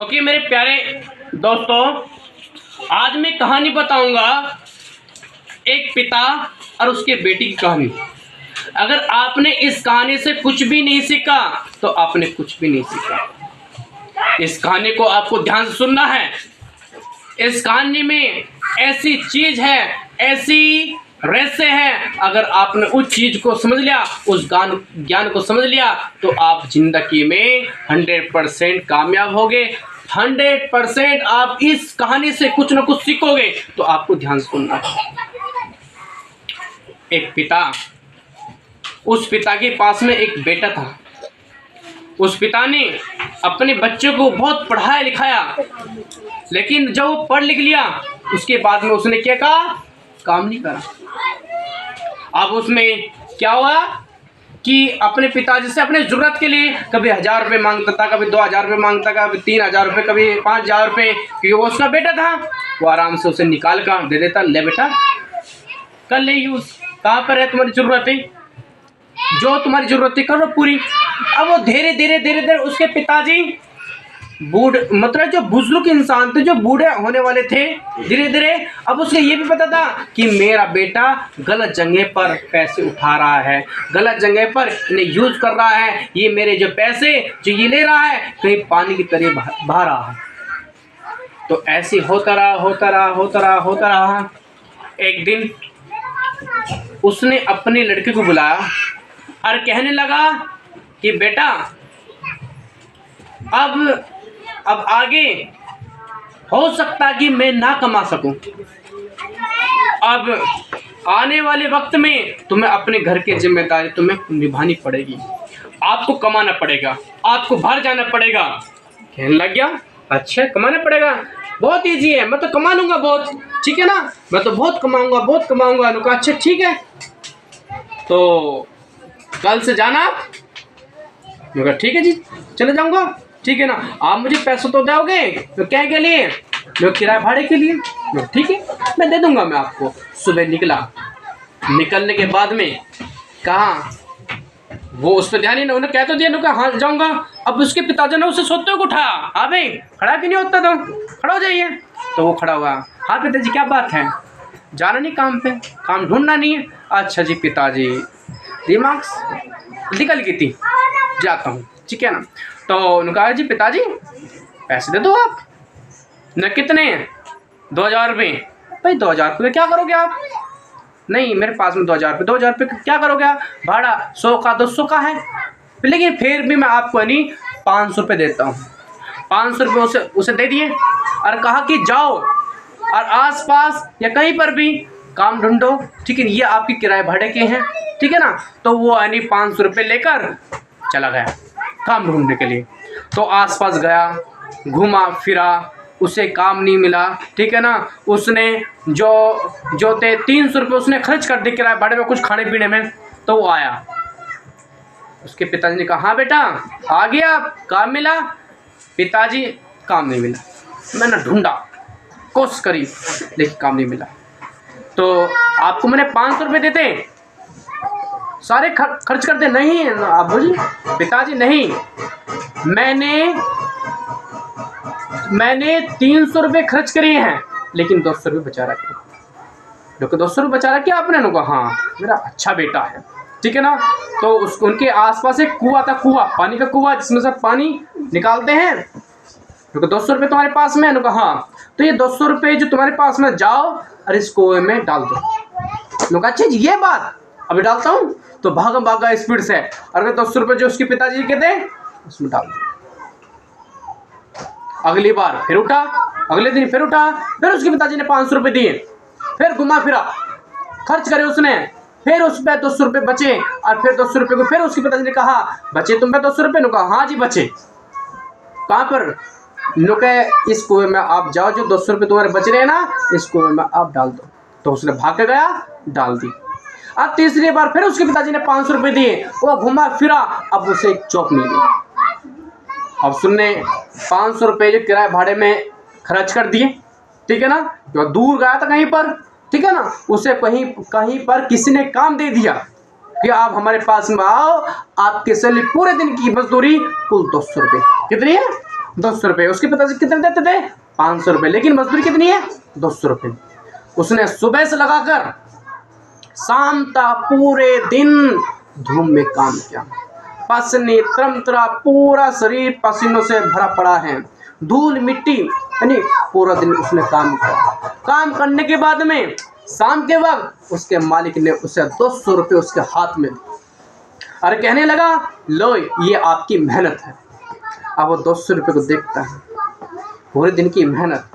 Okay मेरे प्यारे दोस्तों, आज मैं कहानी बताऊंगा एक पिता और उसके बेटी की कहानी। अगर आपने इस कहानी से कुछ भी नहीं सीखा तो आपने कुछ भी नहीं सीखा। इस कहानी को आपको ध्यान से सुनना है। इस कहानी में ऐसी चीज है, ऐसी रहस्य है, अगर आपने उस चीज को समझ लिया, उस ज्ञान को समझ लिया तो आप जिंदगी में 100% कामयाब होगे। 100% आप इस कहानी से कुछ ना कुछ सीखोगे। तो आपको ध्यान से सुनना है। एक पिता, उस पिता के पास में एक बेटा था। उस पिता ने अपने बच्चे को बहुत पढ़ाया लिखाया, लेकिन जब वो पढ़ लिख लिया उसके बाद में उसने क्या कहा, काम नहीं करा। अब उसमें क्या हुआ कि अपने पिताजी से अपने जरूरत के लिए कभी 1000 रुपये मांगता था, कभी 2000 रुपये मांगता, कभी 3000 रुपये, कभी 5000 रुपये, क्योंकि वो उसका बेटा था। वो आराम से उसे निकाल कर दे देता, ले बेटा कर ले यूज, कहाँ पर है तुम्हारी जरूरतें, जो तुम्हारी जरूरतें करो पूरी। अब वो धीरे धीरे उसके पिताजी मतलब जो बुजुर्ग इंसान थे, जो बूढ़े होने वाले थे, धीरे धीरे अब उसे ये भी पता था कि मेरा बेटा गलत जगह पर पैसे उठा रहा है, गलत जगह पर इन्हें यूज कर रहा है। ये मेरे जो पैसे जो ये ले रहा है कहीं पानी की तरह बहा रहा है। तो ऐसे होता रहा। एक दिन उसने अपने लड़के को बुलाया और कहने लगा कि बेटा अब आगे हो सकता कि मैं ना कमा सकूं। अब आने वाले वक्त में तुम्हें अपने घर की जिम्मेदारी तुम्हें निभानी पड़ेगी, आपको कमाना पड़ेगा, आपको बाहर जाना पड़ेगा। कहने लग गया, अच्छा कमाना पड़ेगा, बहुत इजी है, मैं तो कमा लूंगा बहुत, ठीक है ना, मैं तो बहुत कमाऊंगा। अनुका अच्छा ठीक है, तो कल से जाना। मैं ठीक है जी, चले जाऊंगा, ठीक है ना। आप मुझे पैसे तो दोगे, तो क्या के लिए, मैं किराए भाड़े के लिए, ठीक है मैं दे दूंगा मैं आपको। सुबह निकलने के बाद में कहा, वो उस पर ध्यान ही नहीं, उन्हें कह तो दिया, कहा हाँ जाऊंगा। अब उसके पिताजी ने उसे सोते हुए उठा, हाँ भाई खड़ा क्यों नहीं होता, तो खड़ा हो जाइए। तो वो खड़ा हुआ, हाँ पिताजी क्या बात है, जाना नहीं काम पे, काम ढूंढना नहीं है। अच्छा जी पिताजी, दिमाग निकल गई थी, जाता हूँ, ठीक है ना। तो उन्होंने कहा जी पिताजी पैसे दे दो आप। न कितने, 2000 रुपये। भाई 2000 रुपये क्या करोगे आप, नहीं मेरे पास में 2000 रुपये, 2000 रुपये क्या करोगे आप, भाड़ा 100 का 200 का है, लेकिन फिर भी मैं आपको नहीं 500 रुपये देता हूँ। 500 रुपये उसे दे दिए और कहा कि जाओ और आसपास या कहीं पर भी काम ढूंढो, ठीक है, ये आपके किराए भाड़े के हैं, ठीक है ना। तो वो 500 रुपये लेकर चला गया काम ढूंढने के लिए। तो आसपास गया, घूमा फिरा, उसे काम नहीं मिला, ठीक है ना। उसने जो थे 300 रुपये उसने खर्च कर दिए किराए भाड़े में, कुछ खाने पीने में। तो वो आया, उसके पिताजी ने कहा हाँ बेटा आ गया, काम मिला। पिताजी काम नहीं मिला, मैंने ढूंढा, कोशिश करी, लेकिन काम नहीं मिला। तो आपको मैंने 500 रुपये देते, सारे खर्च कर दे। नहीं आप बोलिए पिताजी, नहीं मैंने 300 रुपये खर्च करे हैं, लेकिन 200 रुपये बचा रखे। 200 रुपये बचा रखे आपने, उनको हाँ मेरा अच्छा बेटा है, ठीक है ना। तो उनके आसपास एक कुआं था, पानी का कुआं, जिसमें से पानी निकालते हैं। क्योंकि 200 रुपये तुम्हारे पास में है, उनको हाँ तो ये 200 रुपये जो तुम्हारे पास में, जाओ और इस कुएं में डाल दो। लोग अच्छा जी ये बात, अभी डालता हूँ। तो भागा स्पीड से, और अगर 200 रुपये जो उसके पिताजी के थे उसमें डाल दो। अगली बार फिर उठा, अगले दिन फिर उठा, फिर उसके पिताजी ने 500 रुपये दिए, फिर घुमा फिरा खर्च करे उसने, फिर उस पर 200 रुपये बचे, और फिर 200 रुपये को फिर उसके पिताजी ने कहा बचे तुम पे 200 रुपये, कहा हाँ जी बचे। कहाँ पर, इस कुएं में आप जाओ, जो 200 रुपये तुम्हारे बच रहे हैं ना, इस कुएं में आप डाल दो। तो उसने भाग के गया, डाल दी। अब तीसरी बार फिर उसके पिताजी ने 500 रुपये दिए, वो घुमा फिरा, अब उसे एक चौक मिल गई। अब सुनने 500 रुपये जो किराए भाड़े में खर्च कर दिए, ठीक है ना, जो दूर गया था कहीं पर, ठीक है ना, उसे कहीं पर किसी ने काम दे दिया कि आप हमारे पास में आओ, आपके सैलरी पूरे दिन की मजदूरी कुल 200 रुपये, कितनी है 200 रुपये। उसके पिताजी कितने देते थे? 500 रुपये। लेकिन मजदूरी कितनी है? 200 रुपये। उसने सुबह से लगाकर शाम तक पूरे दिन धूम में काम किया। पसीने त्रमतरा, पूरा शरीर पसीनों से भरा पड़ा है, धूल मिट्टी, यानी पूरा दिन उसने काम किया। काम करने के बाद में शाम के वक्त उसके मालिक ने उसे 200 रुपये उसके हाथ में और कहने लगा, लो ये आपकी मेहनत है। अब वो 200 रुपये को देखता है, पूरे दिन की मेहनत,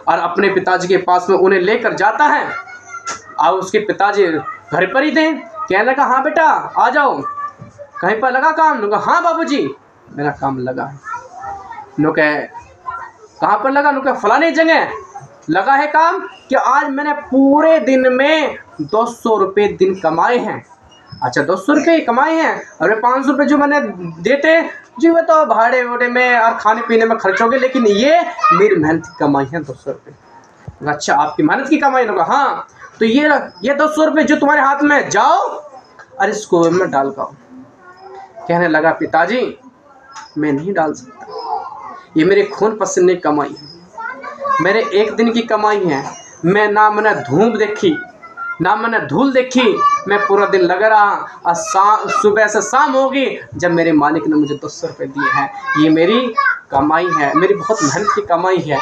और अपने पिताजी के पास में उन्हें लेकर जाता है। अब उसके पिताजी घर पर ही थे। कहने लगा, हाँ बेटा आ जाओ, कहीं पर लगा काम? नुका हाँ बाबूजी मेरा काम लगा है। नुका कहाँ पर लगा? नुका फलाने जगह लगा है काम, कि आज मैंने पूरे दिन में 200 रुपये दिन कमाए हैं। अच्छा 200 रुपये कमाए हैं, अरे 500 रुपये जो मैंने देते जी वो तो भाड़े वोड़े में और खाने पीने में खर्च हो गए, लेकिन ये मेरी मेहनत की कमाई है 200 रुपये। अच्छा आपकी मेहनत की कमाई? होगा हाँ। तो ये 200 रुपये जो तुम्हारे हाथ में, जाओ और इस कुएं में डाल पाओ। कहने लगा, पिताजी मैं नहीं डाल सकता, ये मेरे खून पसीने की कमाई है, मेरे एक दिन की कमाई है। मैं ना मैंने धूप देखी ना मैंने धूल देखी, मैं पूरा दिन लगा रहा और सुबह से शाम होगी जब मेरे मालिक ने मुझे 200 रुपये दिए हैं। ये मेरी कमाई है, मेरी बहुत मेहनत की कमाई है।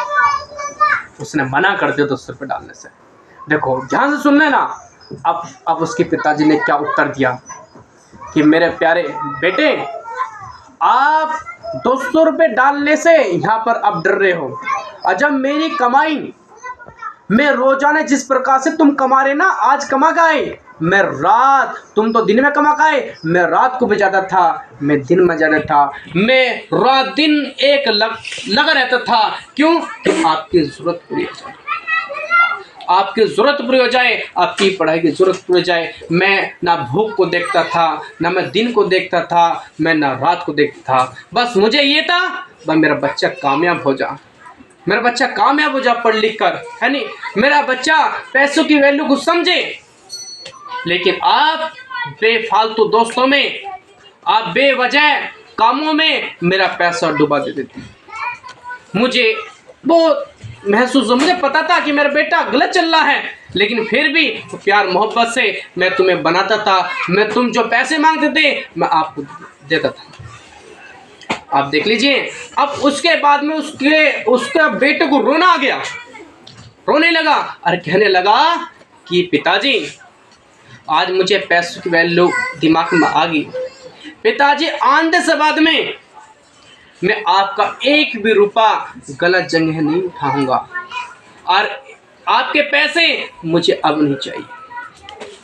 उसने मना कर दिया 200 रुपये डालने से। देखो ध्यान से सुन लेना। अब उसके पिताजी ने क्या उत्तर दिया कि मेरे प्यारे बेटे, आप 200 रुपये डालने से यहाँ पर अब डर रहे हो, और जब मेरी कमाई मैं रोजाना जिस प्रकार से तुम कमा रहे ना, आज कमा गए, मैं रात, तुम तो दिन में कमा गए, मैं रात को भी ज़्यादा था, मैं दिन में ज़्यादा था, मैं रात दिन एक लगा रहता था। क्यों? कि आपकी ज़रूरत पूरी हो जाए, आपकी ज़रूरत पूरी हो जाए, आपकी पढ़ाई की ज़रूरत पूरी हो जाए। मैं ना भूख को देखता था, ना मैं दिन को देखता था, मैं ना रात को देखता था। बस मुझे ये था, बस मेरा बच्चा कामयाब हो जा, मेरा बच्चा कामयाब हो जा पढ़ लिख कर, है नहीं, मेरा बच्चा पैसों की वैल्यू को समझे। लेकिन आप बेफालतू दोस्तों में, आप बेवजह कामों में मेरा पैसा डुबा देते थे। मुझे बहुत महसूस हो, मुझे पता था कि मेरा बेटा गलत चल रहा है, लेकिन फिर भी तो प्यार मोहब्बत से मैं तुम्हें बनाता था। मैं तुम जो पैसे मांगते थे मैं आपको देता था। आप देख लीजिए। अब उसके बाद में उसके बेटे को रोना आ गया, रोने लगा और कहने लगा कि पिताजी आज मुझे पैसों की वैल्यू दिमाग में आ गई। पिताजी आंधे से बाद में मैं आपका एक भी रुपया गलत जगह नहीं उठाऊंगा, और आपके पैसे मुझे अब नहीं चाहिए,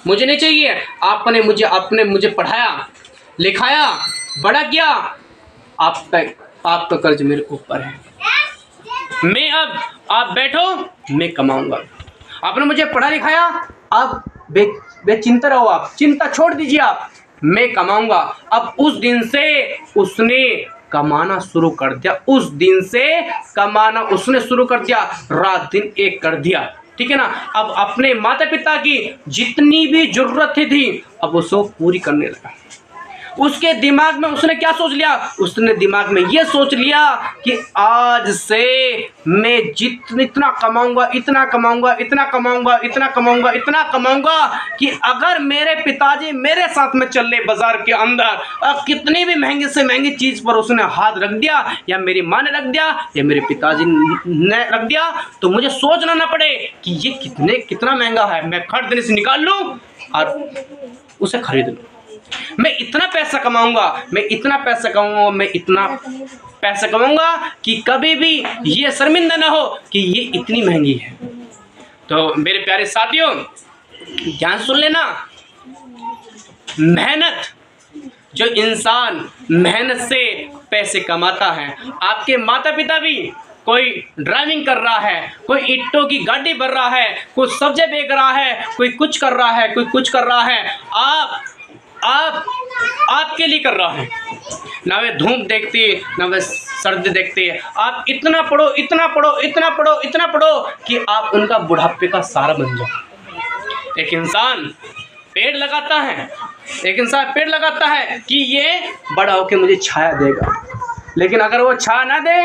मुझे नहीं चाहिए। आपने मुझे पढ़ाया लिखाया बड़ा किया, आपका कर्ज मेरे ऊपर है। मैं अब आप बैठो, मैं कमाऊंगा। आपने मुझे पढ़ा लिखाया, अब बेचिंता रहो, आप चिंता छोड़ दीजिए, आप मैं कमाऊंगा। अब उस दिन से उसने कमाना शुरू कर दिया, उस दिन से कमाना उसने शुरू कर दिया, रात दिन एक कर दिया। ठीक है ना। अब अपने माता पिता की जितनी भी जरूरत थी अब उसको पूरी करने लगा। उसके दिमाग में उसने क्या सोच लिया? उसने दिमाग में ये सोच लिया कि आज से मैं इतना कमाऊंगा, इतना कमाऊंगा, इतना कमाऊंगा, इतना कमाऊंगा, इतना कमाऊंगा कि अगर मेरे पिताजी मेरे साथ में चल रहे बाजार के अंदर, कितनी भी महंगी से महंगी चीज़ पर उसने हाथ रख दिया, या मेरी माँ ने रख दिया या मेरे पिताजी ने रख दिया, तो मुझे सोचना ना पड़े कि ये कितना महंगा है, मैं खर्च देने से निकाल लूँ और उसे खरीद लूँ। मैं इतना पैसा कमाऊंगा, मैं इतना पैसा कमाऊंगा, मैं इतना पैसा कमाऊंगा कि कभी भी ये शर्मिंदा ना हो कि ये इतनी महंगी है। तो मेरे प्यारे साथियों ध्यान सुन लेना। मेहनत, जो इंसान मेहनत से पैसे कमाता है, आपके माता पिता भी, कोई ड्राइविंग कर रहा है, कोई ईंटों की गाड़ी भर रहा है, कोई सब्जी बेच रहा है, कोई कुछ कर रहा है, कोई कुछ कर रहा है, आपके लिए कर रहा है। ना वे धूप देखती, ना वे सर्दी देखती। आप इतना पढ़ो, इतना पढ़ो, इतना पढ़ो, इतना पढ़ो कि आप उनका बुढ़ापे का सहारा बन जाओ। एक इंसान पेड़ लगाता है कि ये बड़ा होकर मुझे छाया देगा, लेकिन अगर वो छाया ना दे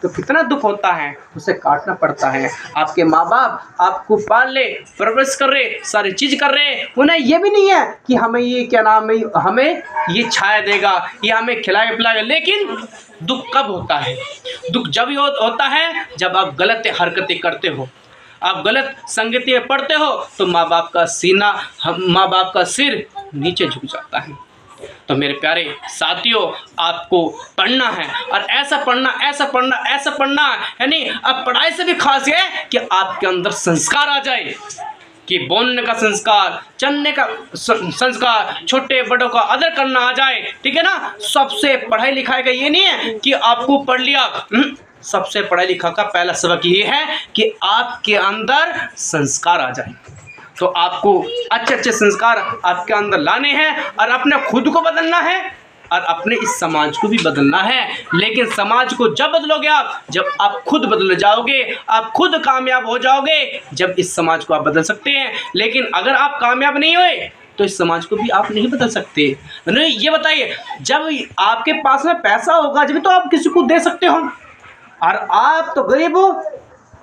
तो कितना दुख होता है, उसे काटना पड़ता है। आपके माँ बाप आपको पाल ले, परवरिश कर रहे, सारी चीज़ कर रहे, उन्हें ये भी नहीं है कि हमें ये क्या नाम है, हमें ये छाया देगा, ये हमें खिलाएगा पिलाएगा। लेकिन दुख कब होता है? दुख जब ही होता है जब आप गलत हरकतें करते हो, आप गलत संगति में पढ़ते हो, तो माँ बाप का सीना, माँ बाप का सिर नीचे झुक जाता है। तो मेरे प्यारे साथियों, आपको पढ़ना है, और ऐसा पढ़ना, ऐसा पढ़ना, ऐसा पढ़ना है नहीं। अब पढ़ाई से भी खास ये है कि आपके अंदर संस्कार आ जाए, कि बोलने का संस्कार, चलने का संस्कार, छोटे बड़ों का आदर करना आ जाए। ठीक है ना। सबसे पढ़ाई लिखाई का ये नहीं है कि आपको पढ़ लिया, सबसे पढ़ाई लिखा का पहला सबक ये है कि आपके अंदर संस्कार आ जाए। तो आपको अच्छे अच्छे संस्कार आपके अंदर लाने हैं, और अपने खुद को बदलना है, और अपने इस समाज को भी बदलना है। लेकिन समाज को जब बदलोगे आप, जब आप खुद बदल जाओगे, आप खुद कामयाब हो जाओगे, जब इस समाज को आप बदल सकते हैं। लेकिन अगर आप कामयाब नहीं हुए तो इस समाज को भी आप नहीं बदल सकते। नहीं, ये बताइए, जब आपके पास में पैसा होगा जब तो आप किसी को दे सकते हो, और आप तो गरीब हो,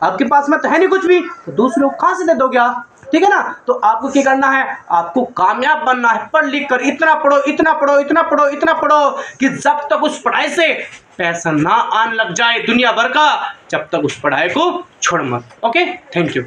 आपके पास में तो है नहीं कुछ भी, तो दूसरे को कहाँ से दे दोगे आप? ठीक है ना। तो आपको क्या करना है? आपको कामयाब बनना है, पढ़ लिख कर इतना पढ़ो, इतना पढ़ो, इतना पढ़ो, इतना पढ़ो कि जब तक उस पढ़ाई से पैसा ना आने लग जाए दुनिया भर का, जब तक उस पढ़ाई को छोड़ मत। Okay, thank you.